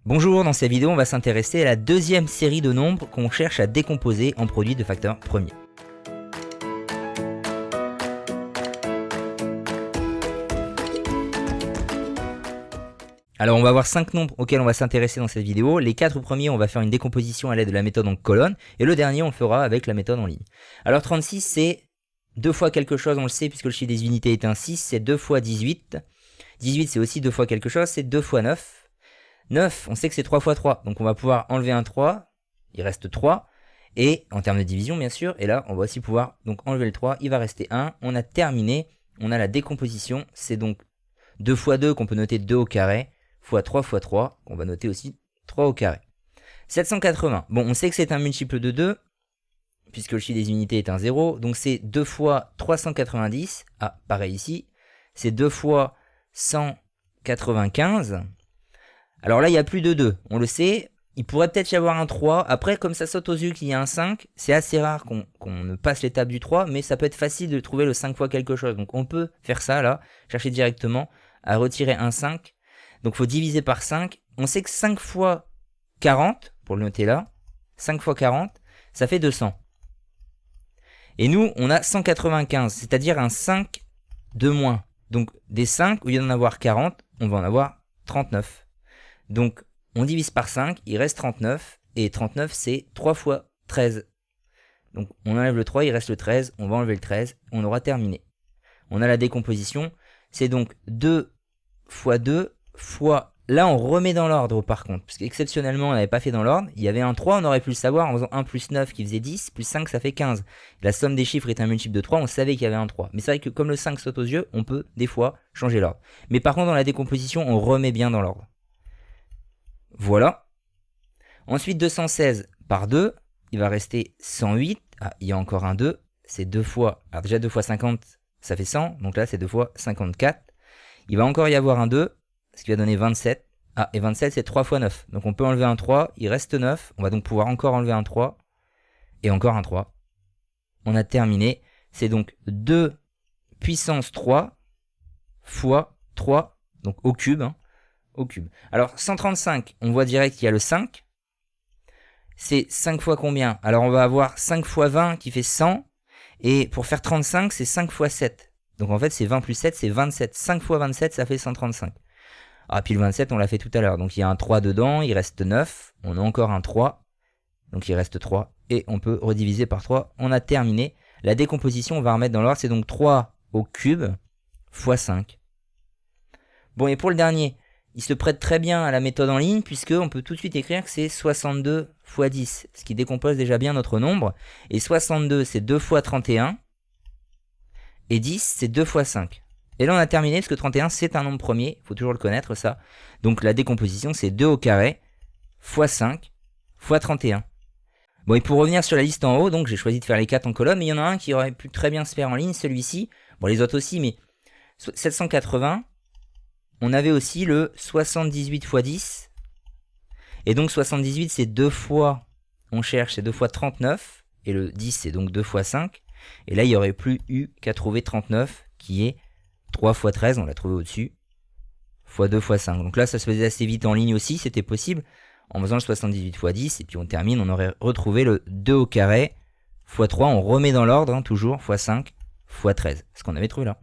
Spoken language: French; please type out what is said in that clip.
Bonjour, dans cette vidéo on va s'intéresser à la deuxième série de nombres qu'on cherche à décomposer en produits de facteurs premiers. Alors on va avoir 5 nombres auxquels on va s'intéresser dans cette vidéo. Les 4 premiers on va faire une décomposition à l'aide de la méthode en colonne et le dernier on le fera avec la méthode en ligne. Alors 36 c'est 2 fois quelque chose, on le sait puisque le chiffre des unités est un 6, c'est 2 fois 18. 18 c'est aussi 2 fois quelque chose, c'est 2 fois 9. 9, on sait que c'est 3 fois 3, donc on va pouvoir enlever un 3, il reste 3, et en termes de division bien sûr, et là on va aussi pouvoir donc enlever le 3, il va rester 1, on a terminé, on a la décomposition, c'est donc 2 fois 2 qu'on peut noter 2 au carré, fois 3 fois 3, qu'on va noter aussi 3 au carré. 780, bon on sait que c'est un multiple de 2, puisque le chiffre des unités est un 0, donc c'est 2 fois 390, ah pareil ici, c'est 2 fois 195, alors là, il n'y a plus de 2, on le sait, il pourrait peut-être y avoir un 3, après comme ça saute aux yeux qu'il y a un 5, c'est assez rare qu'on ne passe l'étape du 3, mais ça peut être facile de trouver le 5 fois quelque chose, donc on peut faire ça là, chercher directement à retirer un 5, donc il faut diviser par 5, on sait que 5 fois 40, pour le noter là, 5 fois 40, ça fait 200. Et nous, on a 195, c'est-à-dire un 5 de moins, donc des 5, au lieu d'en avoir 40, on va en avoir 39. Donc, on divise par 5, il reste 39, et 39 c'est 3 fois 13. Donc, on enlève le 3, il reste le 13, on va enlever le 13, on aura terminé. On a la décomposition, c'est donc 2 fois 2 fois... Là, on remet dans l'ordre par contre, parce qu'exceptionnellement, on n'avait pas fait dans l'ordre. Il y avait un 3, on aurait pu le savoir en faisant 1 plus 9 qui faisait 10, plus 5 ça fait 15. La somme des chiffres est un multiple de 3, on savait qu'il y avait un 3. Mais c'est vrai que comme le 5 saute aux yeux, on peut des fois changer l'ordre. Mais par contre, dans la décomposition, on remet bien dans l'ordre. Voilà. Ensuite, 216 par 2, il va rester 108. Ah, il y a encore un 2. C'est 2 fois... Alors déjà 2 fois 50, ça fait 100. Donc là, c'est 2 fois 54. Il va encore y avoir un 2, ce qui va donner 27. Ah, et 27, c'est 3 fois 9. Donc on peut enlever un 3, il reste 9. On va donc pouvoir encore enlever un 3. Et encore un 3. On a terminé. C'est donc 2 puissance 3 fois 3, donc au cube, hein. Au cube. Alors 135, on voit direct qu'il y a le 5. C'est 5 fois combien? Alors on va avoir 5 fois 20 qui fait 100. Et pour faire 35, c'est 5 fois 7. Donc en fait c'est 20 plus 7, c'est 27. 5 fois 27, ça fait 135. Ah puis le 27, on l'a fait tout à l'heure. Donc il y a un 3 dedans, il reste 9. On a encore un 3. Donc il reste 3. Et on peut rediviser par 3. On a terminé. La décomposition, on va remettre dans l'ordre. C'est donc 3 au cube fois 5. Bon et pour le dernier... Il se prête très bien à la méthode en ligne puisqu'on peut tout de suite écrire que c'est 62 fois 10, ce qui décompose déjà bien notre nombre. Et 62 c'est 2 fois 31 et 10 c'est 2 fois 5. Et là on a terminé parce que 31 c'est un nombre premier, il faut toujours le connaître ça. Donc la décomposition c'est 2 au carré fois 5 fois 31. Bon et pour revenir sur la liste en haut, donc j'ai choisi de faire les 4 en colonne, mais il y en a un qui aurait pu très bien se faire en ligne, celui-ci. Bon les autres aussi, mais 780... On avait aussi le 78 x 10. Et donc 78 c'est 2 fois, on cherche, c'est 2 fois 39. Et le 10 c'est donc 2 fois 5. Et là il n'y aurait plus eu qu'à trouver 39 qui est 3 fois 13, on l'a trouvé au-dessus, fois 2 fois 5. Donc là ça se faisait assez vite en ligne aussi, c'était possible. En faisant le 78 x 10 et puis on termine, on aurait retrouvé le 2 au carré fois 3, on remet dans l'ordre, hein, toujours, fois 5, fois 13. Ce qu'on avait trouvé là.